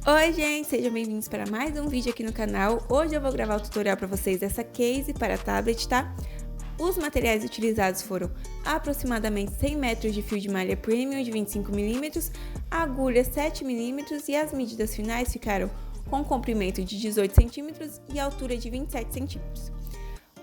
Oi gente, sejam bem-vindos para mais um vídeo aqui no canal. Hoje eu vou gravar o tutorial para vocês dessa case para tablet, tá? Os materiais utilizados foram aproximadamente 100 metros de fio de malha premium de 25mm, agulha 7mm e as medidas finais ficaram com comprimento de 18cm e altura de 27cm.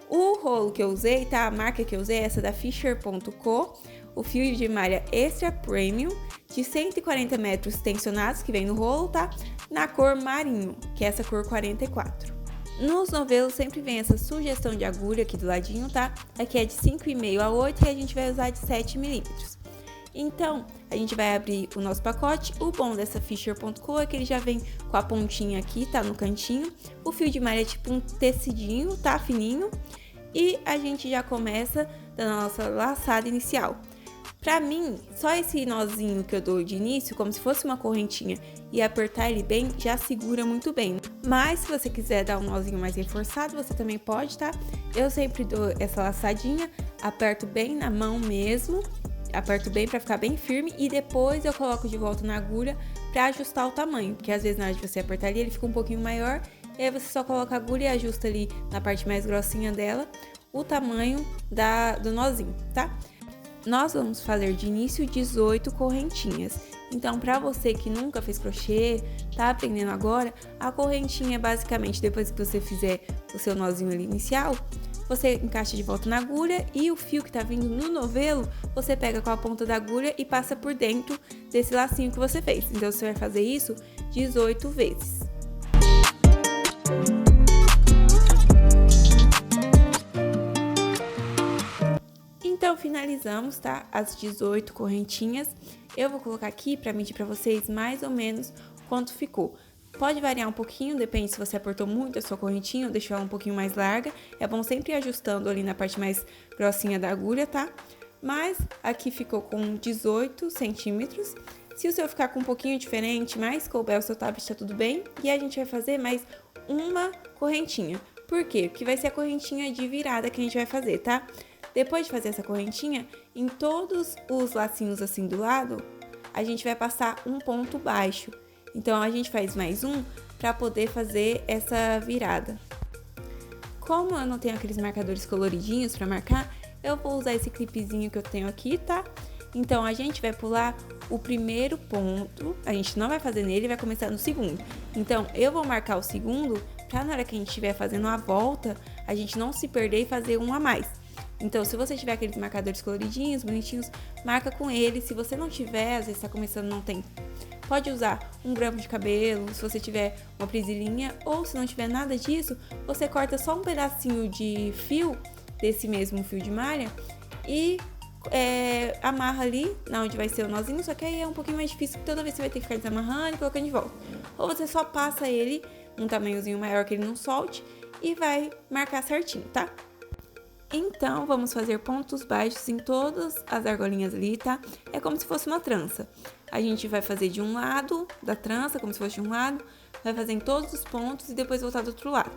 O rolo que eu usei, tá? A marca que eu usei é essa da Fisher.co, o fio de malha Extra Premium de 140 metros tensionados que vem no rolo, tá? Na cor marinho, que é essa cor 44. Nos novelos sempre vem essa sugestão de agulha aqui do ladinho, tá? Aqui é de 5,5 a 8 e a gente vai usar de 7mm. Então, a gente vai abrir o nosso pacote. O bom dessa Fisher.co é que ele já vem com a pontinha aqui, tá? No cantinho. O fio de malha é tipo um tecidinho, tá? Fininho. E a gente já começa da nossa laçada inicial. Pra mim, só esse nozinho que eu dou de início, como se fosse uma correntinha, e apertar ele bem, já segura muito bem. Mas se você quiser dar um nozinho mais reforçado, você também pode, tá? Eu sempre dou essa laçadinha, aperto bem na mão mesmo, aperto bem pra ficar bem firme e depois eu coloco de volta na agulha pra ajustar o tamanho, porque às vezes na hora de você apertar ali, ele fica um pouquinho maior, e aí você só coloca a agulha e ajusta ali na parte mais grossinha dela o tamanho do nozinho, tá? Nós vamos fazer de início 18 correntinhas. Então, para você que nunca fez crochê, tá aprendendo agora, a correntinha é basicamente depois que você fizer o seu nozinho ali inicial, você encaixa de volta na agulha e o fio que tá vindo no novelo, você pega com a ponta da agulha e passa por dentro desse lacinho que você fez. Então, você vai fazer isso 18 vezes. Então, finalizamos, tá? As 18 correntinhas. Eu vou colocar aqui para medir para vocês mais ou menos quanto ficou. Pode variar um pouquinho, depende se você apertou muito a sua correntinha ou deixou ela um pouquinho mais larga. É bom sempre ir ajustando ali na parte mais grossinha da agulha, tá? Mas aqui ficou com 18 centímetros. Se o seu ficar com um pouquinho diferente, mais couber o seu tablet, tá tudo bem. E a gente vai fazer mais uma correntinha. Por quê? Porque vai ser a correntinha de virada que a gente vai fazer, tá? Depois de fazer essa correntinha, em todos os lacinhos assim do lado, a gente vai passar um ponto baixo. Então, a gente faz mais um para poder fazer essa virada. Como eu não tenho aqueles marcadores coloridinhos para marcar, eu vou usar esse clipezinho que eu tenho aqui, tá? Então, a gente vai pular o primeiro ponto, a gente não vai fazer nele, vai começar no segundo. Então, eu vou marcar o segundo, para na hora que a gente estiver fazendo a volta, a gente não se perder e fazer um a mais. Então, se você tiver aqueles marcadores coloridinhos, bonitinhos, marca com eles. Se você não tiver, às vezes está começando, não tem, pode usar um grampo de cabelo, se você tiver uma presilhinha, ou se não tiver nada disso, você corta só um pedacinho de fio, desse mesmo fio de malha, e amarra ali, na onde vai ser o nozinho, só que aí é um pouquinho mais difícil, toda vez você vai ter que ficar desamarrando e colocando de volta. Ou você só passa ele, um tamanhozinho maior que ele não solte, e vai marcar certinho, tá? Então, vamos fazer pontos baixos em todas as argolinhas ali, tá? É como se fosse uma trança. A gente vai fazer de um lado da trança, como se fosse de um lado, vai fazer em todos os pontos e depois voltar do outro lado.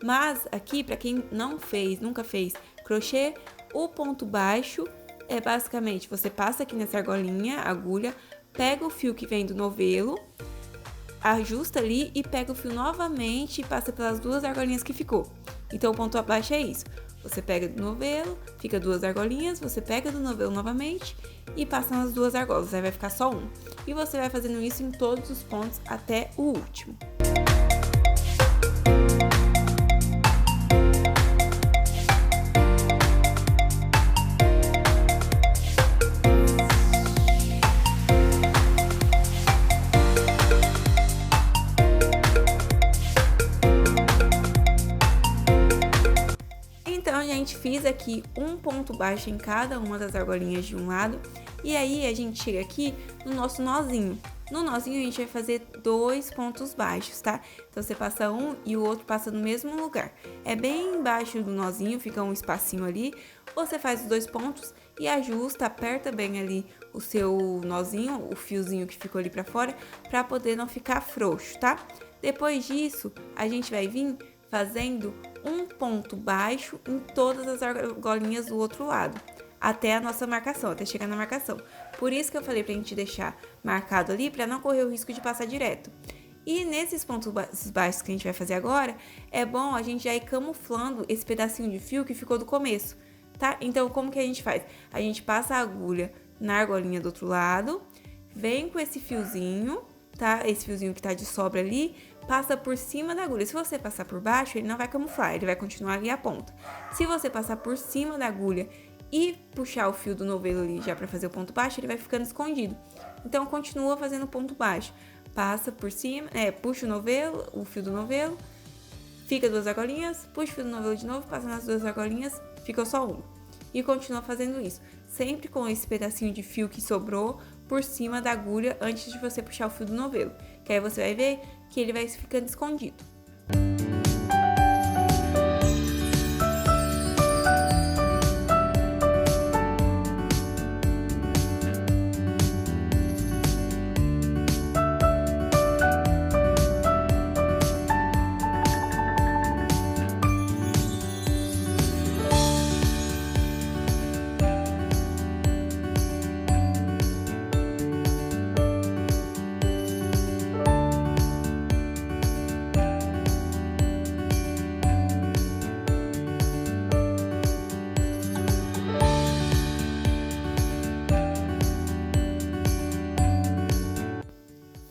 Mas aqui, pra quem não fez, nunca fez crochê, o ponto baixo é basicamente, você passa aqui nessa argolinha, agulha, pega o fio que vem do novelo, ajusta ali e pega o fio novamente e passa pelas duas argolinhas que ficou. Então, o ponto abaixo é isso. Você pega do novelo, fica duas argolinhas, você pega do novelo novamente e passa nas duas argolas, aí vai ficar só um. E você vai fazendo isso em todos os pontos até o último. Fiz aqui um ponto baixo em cada uma das argolinhas de um lado e aí a gente chega aqui no nosso nozinho. No nozinho a gente vai fazer 2 pontos baixos, tá? Então você passa um e o outro passa no mesmo lugar. É bem embaixo do nozinho, fica um espacinho ali. Você faz os 2 pontos e ajusta, aperta bem ali o seu nozinho, o fiozinho que ficou ali pra fora, pra poder não ficar frouxo, tá? Depois disso, a gente vai vir fazendo um ponto baixo em todas as argolinhas do outro lado, até a nossa marcação, até chegar na marcação. Por isso que eu falei pra gente deixar marcado ali, pra não correr o risco de passar direto. E nesses pontos baixos que a gente vai fazer agora, é bom a gente já ir camuflando esse pedacinho de fio que ficou do começo, tá? Então, como que a gente faz? A gente passa a agulha na argolinha do outro lado, vem com esse fiozinho, tá? Esse fiozinho que tá de sobra ali, passa por cima da agulha. Se você passar por baixo, ele não vai camuflar, ele vai continuar ali a ponta. Se você passar por cima da agulha e puxar o fio do novelo ali já para fazer o ponto baixo, ele vai ficando escondido. Então, continua fazendo o ponto baixo. Passa por cima, puxa o novelo, o fio do novelo, fica 2 argolinhas, puxa o fio do novelo de novo, passa nas 2 argolinhas, ficou só uma. E continua fazendo isso, sempre com esse pedacinho de fio que sobrou por cima da agulha antes de você puxar o fio do novelo, que aí você vai ver que ele vai ficando escondido.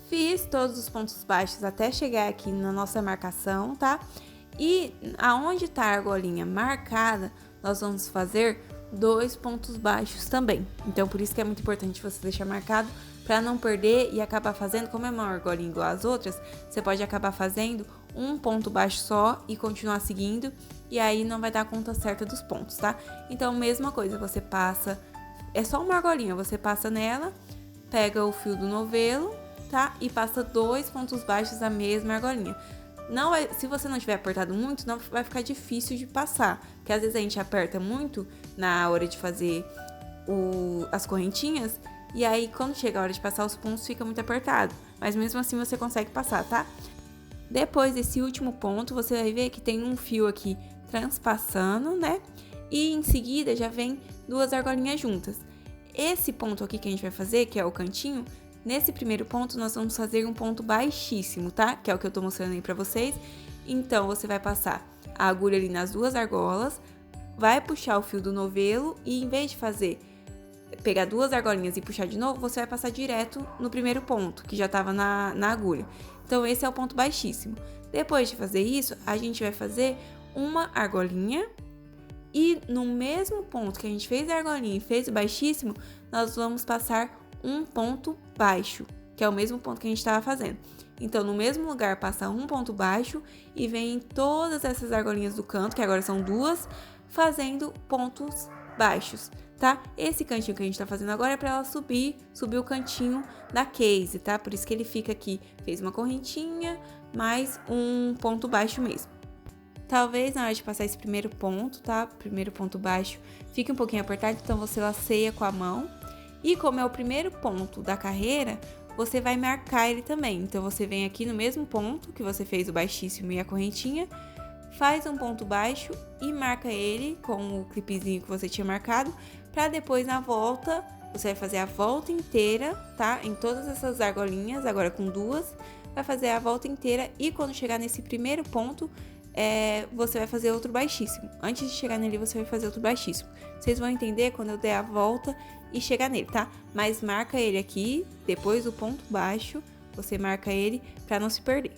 Fiz todos os pontos baixos até chegar aqui na nossa marcação, tá? E aonde tá a argolinha marcada, nós vamos fazer 2 pontos baixos também. Então, por isso que é muito importante você deixar marcado para não perder e acabar fazendo, como é uma argolinha igual às outras, você pode acabar fazendo um ponto baixo só e continuar seguindo, e aí não vai dar conta certa dos pontos, tá? Então, mesma coisa, você passa, é só uma argolinha, você passa nela, pega o fio do novelo, tá? E passa 2 pontos baixos da mesma argolinha. Não vai, se você não tiver apertado muito, não vai ficar difícil de passar, porque às vezes a gente aperta muito na hora de fazer as correntinhas, e aí quando chega a hora de passar os pontos fica muito apertado, mas mesmo assim você consegue passar, tá? Depois desse último ponto, você vai ver que tem um fio aqui transpassando, né? E em seguida já vem 2 argolinhas juntas. Esse ponto aqui que a gente vai fazer, que é o cantinho, nesse primeiro ponto nós vamos fazer um ponto baixíssimo, tá? Que é o que eu tô mostrando aí pra vocês. Então, você vai passar a agulha ali nas 2 argolas, vai puxar o fio do novelo e em vez de pegar 2 argolinhas e puxar de novo, você vai passar direto no primeiro ponto, que já tava na agulha. Então, esse é o ponto baixíssimo. Depois de fazer isso, a gente vai fazer uma argolinha e no mesmo ponto que a gente fez a argolinha e fez o baixíssimo, nós vamos passar um ponto baixo, que é o mesmo ponto que a gente estava fazendo. Então, no mesmo lugar, passa um ponto baixo e vem todas essas argolinhas do canto, que agora são 2, fazendo pontos baixos, tá? Esse cantinho que a gente tá fazendo agora é para ela subir o cantinho da case, tá? Por isso que ele fica aqui, fez uma correntinha, mais um ponto baixo mesmo. Talvez na hora de passar esse primeiro ponto, tá? Primeiro ponto baixo, fique um pouquinho apertado, então você laceia com a mão. E como é o primeiro ponto da carreira, você vai marcar ele também. Então, você vem aqui no mesmo ponto que você fez o baixíssimo e a correntinha, faz um ponto baixo e marca ele com o clipezinho que você tinha marcado, para depois na volta, você vai fazer a volta inteira, tá? Em todas essas argolinhas, agora com 2, vai fazer a volta inteira e quando chegar nesse primeiro ponto, você vai fazer outro baixíssimo. Antes de chegar nele, você vai fazer outro baixíssimo. Vocês vão entender quando eu der a volta e chegar nele, tá? Mas marca ele aqui, depois do ponto baixo, você marca ele para não se perder.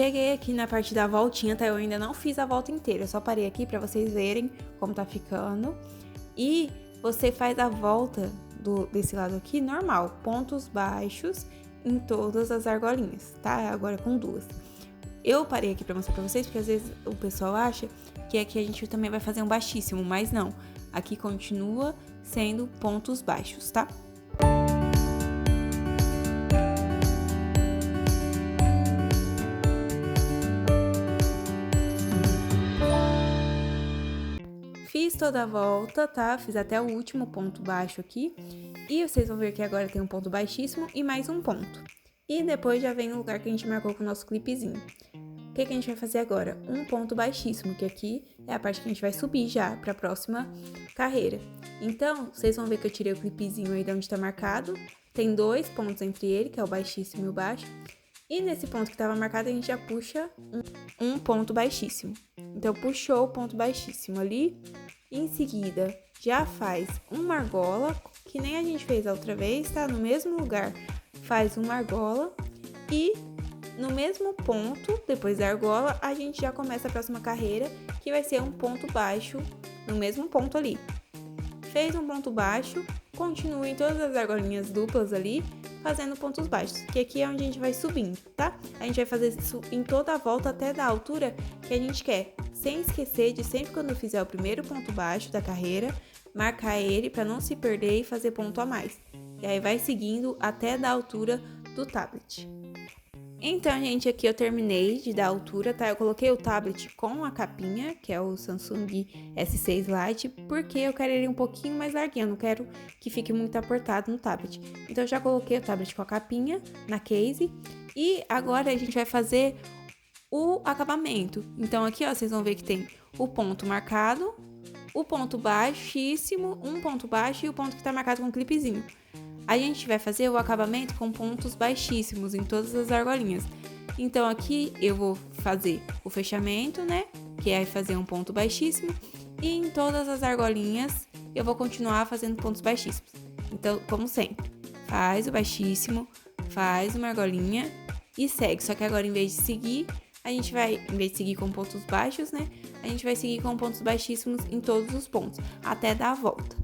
cheguei aqui na parte da voltinha, tá? Eu ainda não fiz a volta inteira, eu só parei aqui pra vocês verem como tá ficando. E você faz a volta desse lado aqui normal, pontos baixos em todas as argolinhas, tá? Agora com duas. Eu parei aqui pra mostrar pra vocês, porque às vezes o pessoal acha que aqui a gente também vai fazer um baixíssimo, mas não. Aqui continua sendo pontos baixos, tá? Fiz toda a volta, tá? Fiz até o último ponto baixo aqui. E vocês vão ver que agora tem um ponto baixíssimo e mais um ponto. E depois já vem o lugar que a gente marcou com o nosso clipezinho. O que a gente vai fazer agora? Um ponto baixíssimo, que aqui é a parte que a gente vai subir já para a próxima carreira. Então, vocês vão ver que eu tirei o clipezinho aí de onde tá marcado. Tem 2 pontos entre ele, que é o baixíssimo e o baixo. E nesse ponto que estava marcado, a gente já puxa um ponto baixíssimo. Então, puxou o ponto baixíssimo ali. Em seguida, já faz uma argola, que nem a gente fez a outra vez, tá? No mesmo lugar, faz uma argola. E no mesmo ponto, depois da argola, a gente já começa a próxima carreira, que vai ser um ponto baixo no mesmo ponto ali. Fez um ponto baixo, continua em todas as argolinhas duplas ali, fazendo pontos baixos, que aqui é onde a gente vai subindo, tá? A gente vai fazer isso em toda a volta até da altura que a gente quer, sem esquecer de sempre quando fizer o primeiro ponto baixo da carreira, marcar ele para não se perder e fazer ponto a mais. E aí vai seguindo até da altura do tablet. Então, gente, aqui eu terminei de dar a altura, tá? Eu coloquei o tablet com a capinha, que é o Samsung S6 Lite, porque eu quero ele um pouquinho mais larguinho, eu não quero que fique muito apertado no tablet. Então, eu já coloquei o tablet com a capinha na case e agora a gente vai fazer o acabamento. Então, aqui, ó, vocês vão ver que tem o ponto marcado, o ponto baixíssimo, um ponto baixo e o ponto que tá marcado com um clipezinho. A gente vai fazer o acabamento com pontos baixíssimos em todas as argolinhas. Então, aqui eu vou fazer o fechamento, né? Que é fazer um ponto baixíssimo. E em todas as argolinhas, eu vou continuar fazendo pontos baixíssimos. Então, como sempre, faz o baixíssimo, faz uma argolinha e segue. Só que agora, em vez de seguir, a gente vai, em vez de seguir com pontos baixos, né? A gente vai seguir com pontos baixíssimos em todos os pontos, até dar a volta.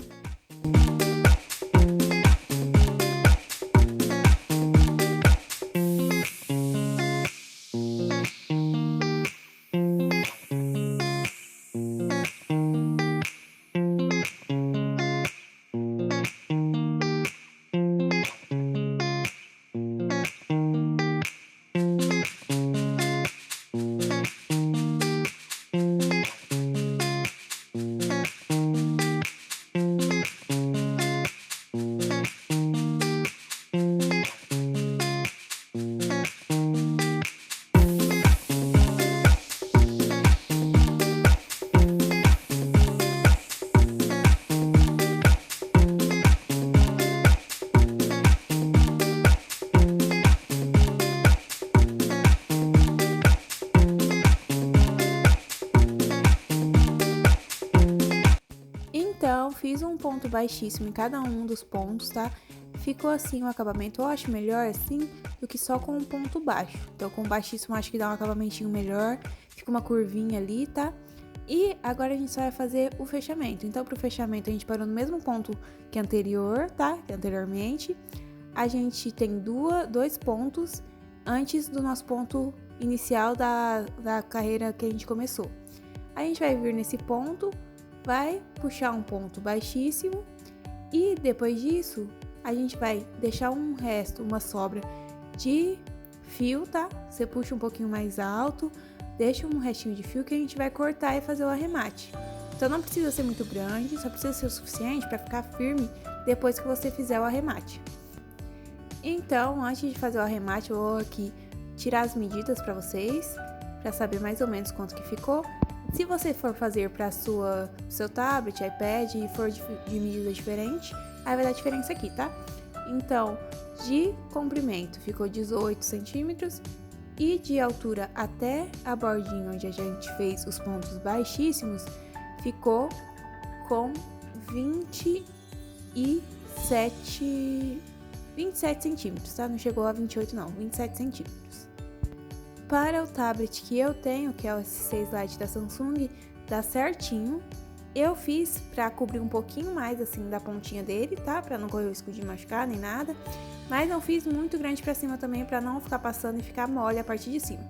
Então, fiz um ponto baixíssimo em cada um dos pontos, tá? Ficou assim o acabamento, eu acho melhor assim do que só com um ponto baixo. Então, com baixíssimo acho que dá um acabamentinho melhor, fica uma curvinha ali, tá? E agora a gente só vai fazer o fechamento. Então, pro fechamento a gente parou no mesmo ponto que anterior, tá? Que anteriormente. A gente tem dois pontos antes do nosso ponto inicial da carreira que a gente começou. A gente vai vir nesse ponto, vai puxar um ponto baixíssimo e depois disso a gente vai deixar um resto, uma sobra de fio, tá? Você puxa um pouquinho mais alto, deixa um restinho de fio que a gente vai cortar e fazer o arremate. Então não precisa ser muito grande, só precisa ser o suficiente para ficar firme depois que você fizer o arremate. Então, antes de fazer o arremate, eu vou aqui tirar as medidas para vocês, para saber mais ou menos quanto que ficou. Se você for fazer para seu tablet, iPad e for de medida diferente, aí vai dar diferença aqui, tá? Então, de comprimento ficou 18 centímetros e de altura até a bordinha onde a gente fez os pontos baixíssimos, ficou com 27 centímetros, tá? Não chegou a 28 não, 27 centímetros. Para o tablet que eu tenho, que é o S6 Lite da Samsung, dá certinho. Eu fiz pra cobrir um pouquinho mais assim da pontinha dele, tá? Pra não correr o risco de machucar nem nada. Mas não fiz muito grande pra cima também, pra não ficar passando e ficar mole a parte de cima.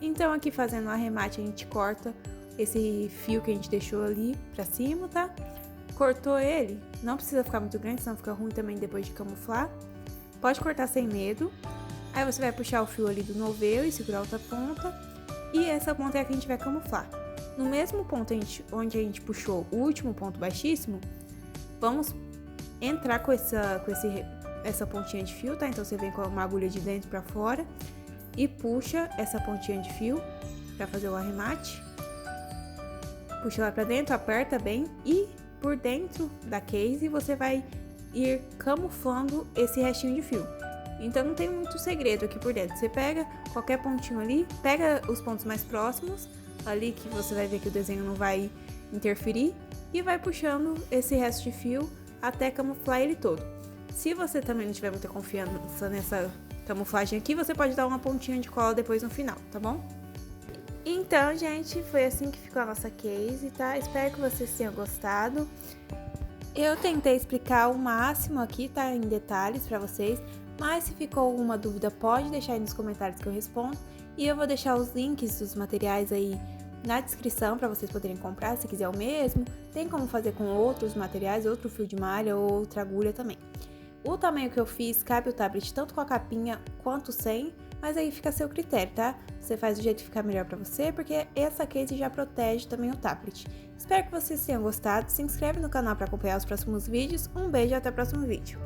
Então aqui fazendo o arremate a gente corta esse fio que a gente deixou ali pra cima, tá? Cortou ele, não precisa ficar muito grande, senão fica ruim também depois de camuflar. Pode cortar sem medo. Aí você vai puxar o fio ali do novelo e segurar a outra ponta. E essa ponta é a que a gente vai camuflar. No mesmo ponto onde a gente puxou o último ponto baixíssimo, vamos entrar com essa pontinha de fio, tá? Então você vem com uma agulha de dentro pra fora e puxa essa pontinha de fio pra fazer o arremate. Puxa lá pra dentro, aperta bem e por dentro da case você vai ir camuflando esse restinho de fio. Então não tem muito segredo aqui por dentro. Você pega qualquer pontinho ali, pega os pontos mais próximos, ali que você vai ver que o desenho não vai interferir, e vai puxando esse resto de fio até camuflar ele todo. Se você também não tiver muita confiança nessa camuflagem aqui, você pode dar uma pontinha de cola depois no final, tá bom? Então, gente, foi assim que ficou a nossa case, tá? Espero que vocês tenham gostado. Eu tentei explicar o máximo aqui, tá? Em detalhes pra vocês. Mas se ficou alguma dúvida, pode deixar aí nos comentários que eu respondo. E eu vou deixar os links dos materiais aí na descrição para vocês poderem comprar, se quiser o mesmo. Tem como fazer com outros materiais, outro fio de malha ou outra agulha também. O tamanho que eu fiz cabe o tablet tanto com a capinha quanto sem, mas aí fica a seu critério, tá? Você faz do jeito que ficar melhor para você, porque essa case já protege também o tablet. Espero que vocês tenham gostado, se inscreve no canal para acompanhar os próximos vídeos. Um beijo e até o próximo vídeo.